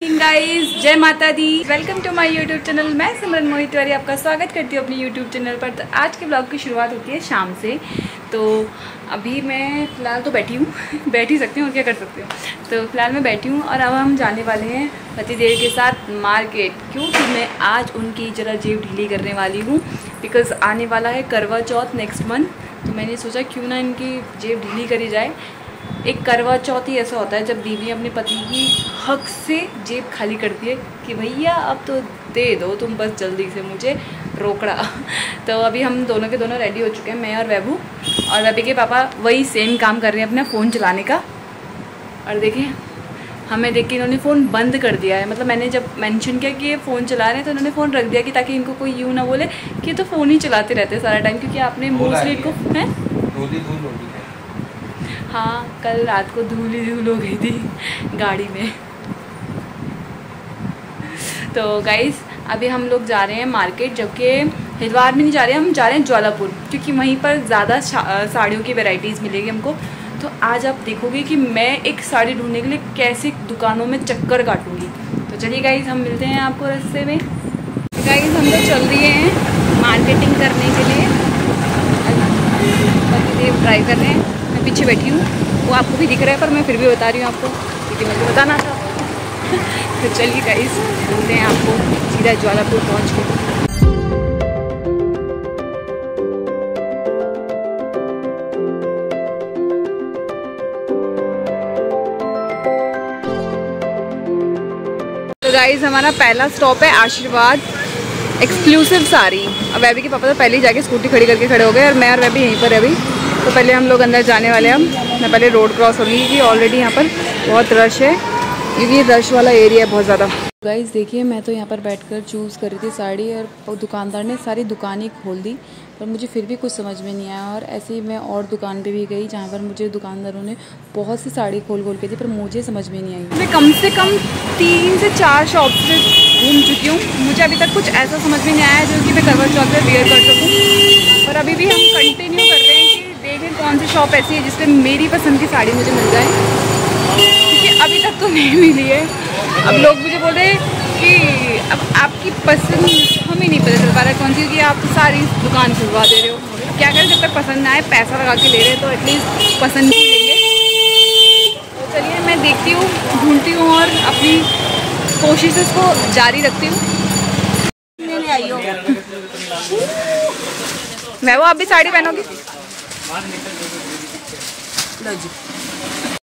Morning guys, जय माता दी। Welcome to my YouTube channel. मैं सिमरन मोहित तिवारी आपका स्वागत करती हूँ अपने यूट्यूब चैनल पर। तो आज के ब्लॉग की शुरुआत होती है शाम से। तो अभी मैं फ़िलहाल तो बैठी हूँ बैठ ही सकती हूँ और क्या कर सकती हूँ। तो फिलहाल मैं बैठी हूँ और अब हम जाने वाले हैं पतिदेव के साथ मार्केट, क्योंकि मैं आज उनकी ज़रा जेब ढीली करने वाली हूँ। बिकॉज़ आने वाला है करवा चौथ नेक्स्ट मंथ, तो मैंने सोचा क्यों ना इनकी जेब ढीली करी जाए। एक करवा चौथ ही ऐसा होता है जब बीवी अपने पति की हक से जेब खाली करती है कि भैया अब तो दे दो तुम, बस जल्दी से मुझे रोकड़ा। तो अभी हम दोनों के दोनों रेडी हो चुके हैं, मैं और वैभू। और वैभी के पापा वही सेम काम कर रहे हैं अपना फ़ोन चलाने का। और देखें, हमें देख के इन्होंने फ़ोन बंद कर दिया है। मतलब मैंने जब मेंशन किया कि ये फ़ोन चला रहे हैं तो इन्होंने फ़ोन रख दिया कि ताकि इनको कोई यूँ ना बोले कि तो फ़ोन ही चलाते रहते हैं सारा टाइम, क्योंकि आपने मोस्टली इनको हैं। हाँ, कल रात को धूल ही धूल हो गई थी गाड़ी में। तो गाइस अभी हम लोग जा रहे हैं मार्केट, जबकि हरिद्वार में नहीं जा रहे हैं, हम जा रहे हैं ज्वालापुर, क्योंकि वहीं पर ज़्यादा साड़ियों की वैरायटीज़ मिलेगी हमको। तो आज आप देखोगे कि मैं एक साड़ी ढूंढने के लिए कैसे दुकानों में चक्कर काटूंगी। तो चलिए गाइस, हम मिलते हैं आपको रास्ते में। गाइस हम तो चल दिए हैं मार्केटिंग करने के लिए। पतिदेव ड्राइव कर रहे हैं, मैं पीछे बैठी हूँ। वो आपको भी दिख रहा है पर मैं फिर भी बता रही हूँ आपको, क्योंकि मुझे बताना था। तो चलिए गाइस, मिलते हैं आपको सीधा ज्वालापुर पहुँच के। तो गाइस हमारा पहला स्टॉप है आशीर्वाद एक्सक्लूसिव साड़ी। अब वैभी के पापा तो पहले ही जाके स्कूटी खड़ी करके खड़े हो गए और मैं और वैभी यहीं पर है अभी। तो पहले हम लोग अंदर जाने वाले हैं। मैं पहले रोड क्रॉस हो रही थी, ऑलरेडी यहाँ पर बहुत रश है, क्योंकि रश वाला एरिया है बहुत ज़्यादा। गाइस देखिए, मैं तो यहाँ पर बैठकर चूज़ कर रही थी साड़ी और दुकानदार ने सारी दुकानें खोल दी, पर मुझे फिर भी कुछ समझ में नहीं आया। और ऐसे ही मैं और दुकान पे भी गई जहाँ पर मुझे दुकानदारों ने बहुत सी साड़ी खोल के दी, पर मुझे समझ में नहीं आई। मैं कम से कम 3 से 4 शॉप से घूम चुकी हूँ, मुझे अभी तक कुछ ऐसा समझ में नहीं आया जो कि मैं करवा चौथ में वेयर कर सकूँ। और अभी भी हम कंटिन्यू कर रहे हैं कि देखें कौन सी शॉप ऐसी है जिसमें मेरी पसंद की साड़ी मुझे मिल जाए, क्योंकि अभी तक तो नहीं मिली है। अब लोग मुझे बोल रहे हैं कि अब आपकी पसंद हमें नहीं पता चल पा रहा है कौन सी, क्योंकि आप सारी दुकान खुलवा दे रहे हो। क्या करें, जब तक पसंद ना आए, पैसा लगा के ले रहे हैं तो एटलीस्ट पसंद ही लेंगे। तो चलिए मैं देखती हूँ, ढूंढती हूँ और अपनी कोशिशों को जारी रखती हूँ। मैं वो आप भी साड़ी पहनोगी?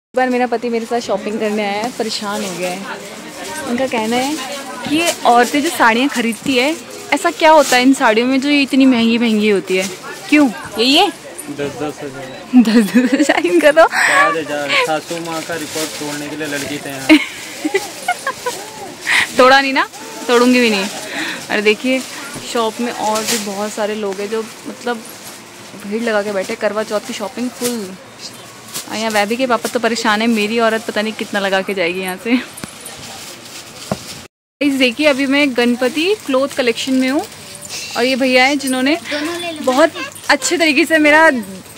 एक बार मेरा पति मेरे साथ शॉपिंग करने आया है, परेशान हो गया है। उनका कहना है कि ये औरतें जो साड़ियाँ खरीदती है, ऐसा क्या होता है इन साड़ियों में जो ये इतनी महंगी महंगी होती है, क्यों? यही है 10-10 हज़ार इनका तो 4,000। सासू माँ का रिकॉर्ड तोड़ने के लिए लड़की थे। तोड़ा नहीं ना, तोड़ूंगी भी नहीं। और देखिए शॉप में और भी बहुत सारे लोग हैं जो मतलब भीड़ लगा के बैठे, करवा चौथ की शॉपिंग फुल। और यहाँ वैभी के पापा तो परेशान है, मेरी औरत पता नहीं कितना लगा के जाएगी यहाँ से। इस देखिए अभी मैं गणपति क्लॉथ कलेक्शन में हूँ और ये भैया है जिन्होंने बहुत अच्छे तरीके से मेरा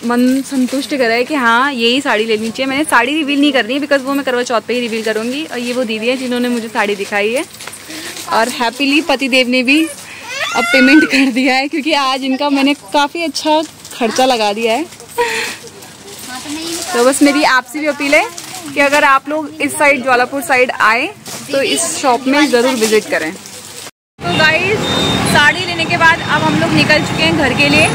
मन संतुष्ट करा है कि हाँ यही साड़ी लेनी चाहिए। मैंने साड़ी रिवील नहीं करनी है बिकॉज वो मैं करवा चौथ पे ही रिवील करूँगी। और ये वो दीदी है जिन्होंने मुझे साड़ी दिखाई है, और हैप्पीली पतिदेव ने भी अब पेमेंट कर दिया है, क्योंकि आज इनका मैंने काफ़ी अच्छा खर्चा लगा दिया है। तो बस मेरी आपसे भी अपील है कि अगर आप लोग इस साइड ज्वालापुर साइड आए तो इस शॉप में ज़रूर विजिट करें। तो गाइस साड़ी लेने के बाद अब हम लोग निकल चुके हैं घर के लिए।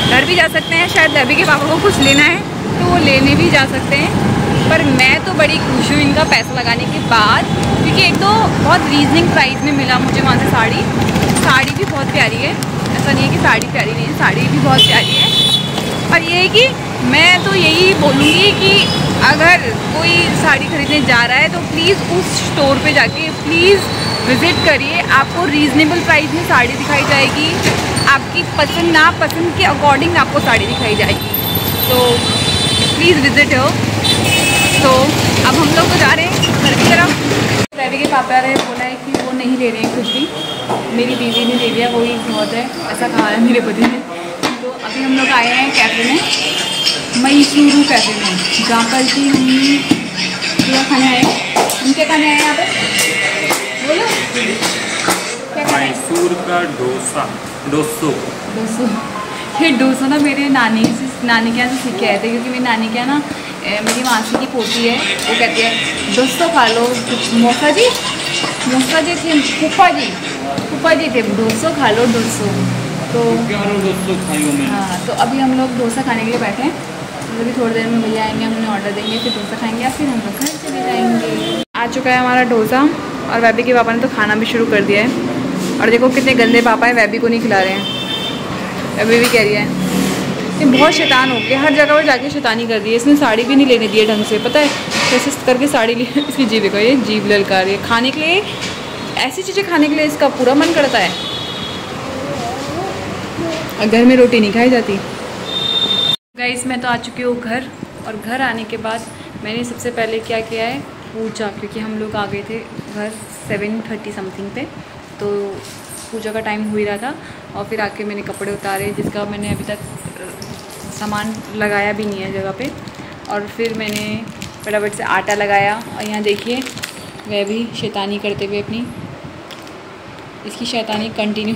घर भी जा सकते हैं, शायद अभी के पापा को कुछ लेना है तो वो लेने भी जा सकते हैं। पर मैं तो बड़ी खुश हूँ इनका पैसा लगाने के बाद, क्योंकि एक तो बहुत रीजनिंग प्राइस में मिला मुझे वहाँ से साड़ी भी बहुत प्यारी है। ऐसा नहीं है कि साड़ी प्यारी नहीं है, साड़ी भी बहुत प्यारी है। और ये है कि मैं तो यही बोलूँगी कि अगर कोई साड़ी खरीदने जा रहा है तो प्लीज़ उस स्टोर पे जाके प्लीज़ विज़िट करिए। आपको रीज़नेबल प्राइस में साड़ी दिखाई जाएगी, आपकी पसंद नापसंद के अकॉर्डिंग आपको साड़ी दिखाई जाएगी। तो प्लीज़ विज़िट हो। तो अब हम लोग तो जा रहे हैं घर की तरफ। रवि के पापा ने बोला है कि वो नहीं ले रहे हैं कुछ भी, मेरी बीवी ने ले लिया, वही बहुत है, ऐसा कहा है मेरे पति ने। तो अभी हम लोग आए हैं कैफ़े में, मैसूरू कैफ़े में, जहाँ पर कि हम पूरा खाने आए हैं। हम क्या खाने आए हैं यहाँ पे? आपका डोसो। ये डोसा ना मेरे नानी के यहाँ से सीख के आए थे, क्योंकि मेरी नानी के यहाँ ना मेरी मासी की पोती है, वो कहती है डोसा खा लो। मौसा जी थे, फूफा जी थे, डोसो खा लो डोसो। तो हाँ, तो अभी हम लोग डोसा खाने के लिए बैठे हैं। तो अभी थोड़ी देर में भैया आएंगे, हम उन्हें ऑर्डर देंगे, फिर डोसा खाएंगे, फिर हम लोग घर चले जाएंगे। आ चुका है हमारा डोसा, और वैबी के पापा ने तो खाना भी शुरू कर दिया है। और देखो कितने गंदे पापा है, वैबी को नहीं खिला रहे हैं। वैबी भी कह रही है ये बहुत शैतान हो गया, हर जगह पर जाके शैतानी कर दी है। इसने साड़ी भी नहीं लेने दी है ढंग से, पता है कैसे करके साड़ी ली। इसकी जीभ देखो, ये जीभ ललका रही है। खाने के लिए ऐसी चीज़ें खाने के लिए इसका पूरा मन करता है, और घर में रोटी नहीं खाई जाती। गाइस मैं तो आ चुकी हूँ घर, और घर आने के बाद मैंने सबसे पहले क्या किया है, पूजा, क्योंकि हम लोग आ गए थे घर 7:30 समथिंग पे, तो पूजा का टाइम हो ही रहा था। और फिर आके मैंने कपड़े उतारे, जिसका मैंने अभी तक सामान लगाया भी नहीं है जगह पे। और फिर मैंने फटाफट से आटा लगाया, और यहाँ देखिए वह भी शैतानी करते हुए अपनी, इसकी शैतानी कंटिन्यू।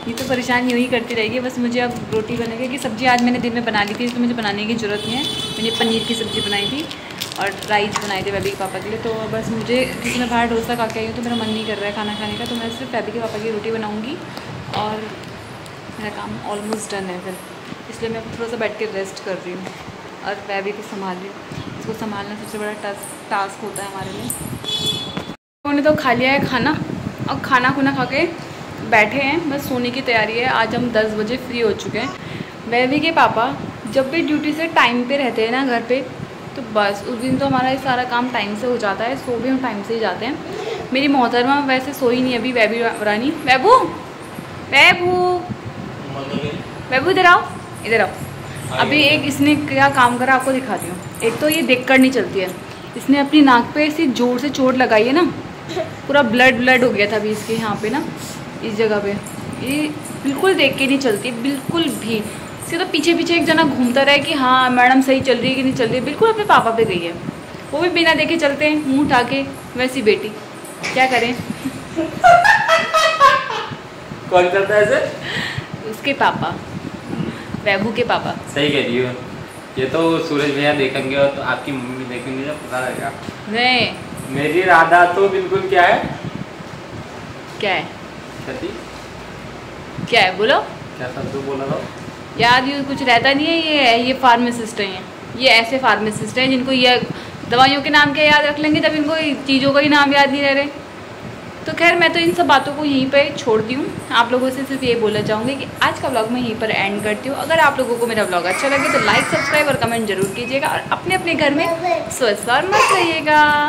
ये तो परेशान यूँ ही करती रहेगी। बस मुझे अब रोटी बनेगी, कि सब्ज़ी आज मैंने दिन में बना ली थी, तो मुझे बनाने की ज़रूरत नहीं है। मैंने पनीर की सब्ज़ी बनाई थी और राइस बनाए थे बेबी के पापा के लिए। तो बस मुझे, क्योंकि मैं बाहर डोसा खा के आई हूँ तो मेरा मन नहीं कर रहा है खाना खाने का, तो मैं सिर्फ बेबी के पापा की रोटी बनाऊँगी, और मेरा काम ऑलमोस्ट डन है फिर। इसलिए मैं थोड़ा सा बैठ के रेस्ट कर रही हूँ और बेबी को संभाल रही हूँ। इसको संभालना सबसे बड़ा टास्क होता है हमारे लिए। उन्होंने तो खा लिया है खाना, और खाना खुना खा के बैठे हैं, बस सोने की तैयारी है। आज हम 10 बजे फ्री हो चुके हैं। बेबी के पापा जब भी ड्यूटी से टाइम पे रहते हैं ना घर पे, तो बस उस दिन तो हमारा ये सारा काम टाइम से हो जाता है। सो भी हम टाइम से ही जाते हैं। मेरी मोहतरमा वैसे सोई नहीं अभी, बेबी रानी। बेबू इधर आओ, इधर आओ। अभी एक इसने क्या काम करा आपको दिखाती हूँ। एक तो ये देख कर नहीं चलती है, इसने अपनी नाक पे ऐसी जोर से चोट लगाई है ना, पूरा ब्लड हो गया था अभी इसके यहाँ पे ना, इस जगह पे। ये बिल्कुल देख के नहीं चलती, बिल्कुल भी। इसके तो पीछे पीछे एक जना घूमता रहे कि हाँ मैडम सही चल रही है कि नहीं चल रही है। बिल्कुल अपने पापा पे गई है, वो भी बिना देखे चलते हैं, मुंह उठा के। वैसी बेटी, क्या करें। कौन करता है ऐसे? उसके पापा, वैभू के पापा। सही कह रही हो। ये तो सूरज भैया देखेंगे और तो आपकी मम्मी देखेंगे, जब पता लगेगा। नहीं, मेरी राधा तो बिल्कुल क्या है, क्या है, क्या है बोलो, क्या सब तो बोला था याद ये कुछ रहता नहीं है। ये फार्मासिस्ट हैं, ये ऐसे फार्मासिस्ट हैं जिनको ये दवाइयों के नाम क्या याद रख लेंगे, तब इनको चीज़ों का ही नाम याद नहीं रह रहे। तो खैर मैं तो इन सब बातों को यहीं पे छोड़ती हूँ। आप लोगों से सिर्फ ये बोलना चाहूँगी कि आज का व्लॉग मैं यहीं पर एंड करती हूँ। अगर आप लोगों को मेरा व्लॉग अच्छा लगे तो लाइक, सब्सक्राइब और कमेंट जरूर कीजिएगा, और अपने अपने घर में स्वस्थ और मस्त रहिएगा।